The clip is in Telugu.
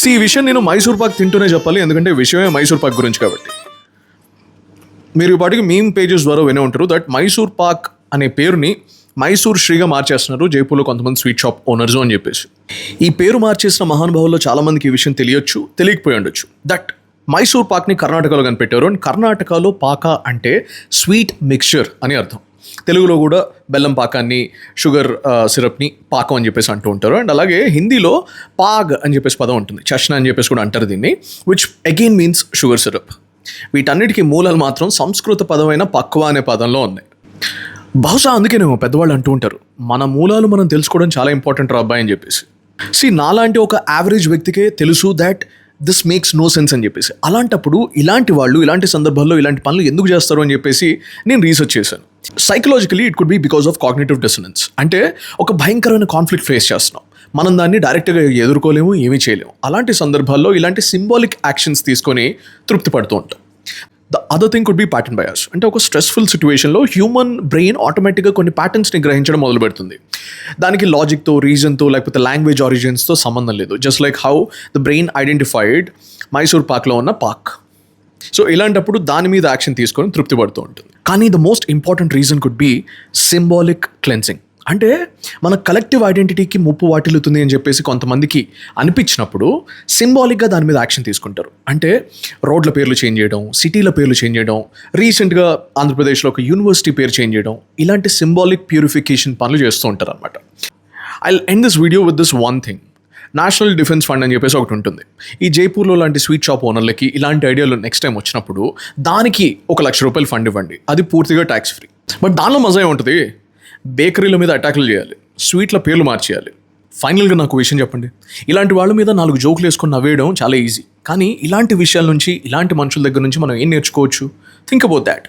ఈ విషయం నేను మైసూర్ పాక్ తింటూనే చెప్పాలి, ఎందుకంటే విషయమే మైసూర్ పాక్ గురించి కాబట్టి. మీరు ఇప్పటికి మీమ్ పేజెస్ ద్వారా వినే ఉంటారు దట్ మైసూర్ పాక్ అనే పేరుని మైసూర్ శ్రీగా మార్చేస్తున్నారు జైపూర్లో కొంతమంది స్వీట్ షాప్ ఓనర్స్ అని చెప్పేసి. ఈ పేరు మార్చేసిన మహానుభావుల్లో చాలామందికి ఈ విషయం తెలియచ్చు, తెలియకపోయి ఉండొచ్చు దట్ మైసూర్ పాక్ని కర్ణాటకలో కనిపెట్టారు. అండ్ కర్ణాటకలో పాక అంటే స్వీట్ మిక్చర్ అని అర్థం. తెలుగులో కూడా బెల్లం పాకాన్ని, షుగర్ సిరప్ని పాకం అని చెప్పేసి అంటూ ఉంటారు. అండ్ అలాగే హిందీలో పాగ్ అని చెప్పేసి పదం ఉంటుంది, చష్నా అని చెప్పేసి కూడా అంటారు దీన్ని, which again means sugar syrup. వీటన్నిటికీ మూలాలు మాత్రం సంస్కృత పదమైన పక్వా అనే పదంలో ఉన్నాయి. బహుశా అందుకేనేమో పెద్దవాళ్ళు అంటూ ఉంటారు మన మూలాలు మనం తెలుసుకోవడం చాలా ఇంపార్టెంట్ రా అబ్బాయి అని చెప్పేసి. నాలాంటి ఒక యావరేజ్ వ్యక్తికే తెలుసు that this makes no sense అని చెప్పేసి. అలాంటప్పుడు ఇలాంటి వాళ్ళు ఇలాంటి సందర్భాల్లో ఇలాంటి పనులు ఎందుకు చేస్తారు అని చెప్పేసి నేను రీసెర్చ్ చేశాను. Psychologically it could be because of cognitive dissonance. అంటే ఒక భయంకరమైన కాన్ఫ్లిక్ట్ ఫేస్ చేస్తున్నాం, మనం దాన్ని డైరెక్ట్గా ఎదుర్కోలేము, ఏమీ చేయలేము. అలాంటి సందర్భాల్లో ఇలాంటి సింబాలిక్ యాక్షన్స్ తీసుకొని తృప్తి పడుతూ ఉంటాం. The other thing could be pattern bias. అంటే ఒక స్ట్రెస్ఫుల్ సిచ్యువేషన్లో హ్యూమన్ బ్రెయిన్ ఆటోమేటిక్గా కొన్ని ప్యాటర్న్స్ని గ్రహించడం మొదలు పెడుతుంది. దానికి లాజిక్తో, రీజన్తో, లేకపోతే లాంగ్వేజ్ ఆరిజిన్స్తో సంబంధం లేదు. Just like how the brain identified Mysore పాక్లో ఉన్న పాక్. సో ఇలాంటప్పుడు దాని మీద యాక్షన్ తీసుకొని తృప్తి పడుతూ ఉంటుంది. కానీ the most important reason could be symbolic cleansing. అంటే మన కలెక్టివ్ ఐడెంటిటీకి ముప్పు వాటిల్లుతుంది అని చెప్పేసి కొంతమందికి అనిపించినప్పుడు సింబాలిక్గా దాని మీద యాక్షన్ తీసుకుంటారు. అంటే రోడ్ల పేర్లు చేంజ్ చేయడం, సిటీల పేర్లు చేంజ్ చేయడం, రీసెంట్గా ఆంధ్రప్రదేశ్లో ఒక యూనివర్సిటీ పేరు చేంజ్ చేయడం, ఇలాంటి సింబాలిక్ ప్యూరిఫికేషన్ పనులు చేస్తూ ఉంటారు అనమాట. I end this video with this one thing. National defence fund అని చెప్పేసి ఒకటి ఉంటుంది. ఈ జైపూర్లో లాంటి స్వీట్ షాప్ ఓనర్లకి ఇలాంటి ఐడియాలు నెక్స్ట్ టైం వచ్చినప్పుడు దానికి ₹1,00,000 ఫండ్ ఇవ్వండి, అది పూర్తిగా ట్యాక్స్ ఫ్రీ. బట్ దానిలో మజా ఏముంటుంది, బేకరీల మీద అటాకులు చేయాలి, స్వీట్ల పేర్లు మార్చేయాలి. ఫైనల్గా నాకు విషయం చెప్పండి, ఇలాంటి వాళ్ళ మీద 4 జోకులు వేసుకొని నవ్వేయడం చాలా ఈజీ. కానీ ఇలాంటి విషయాల నుంచి, ఇలాంటి మనుషుల దగ్గర నుంచి మనం ఏం నేర్చుకోవచ్చు? Think about that.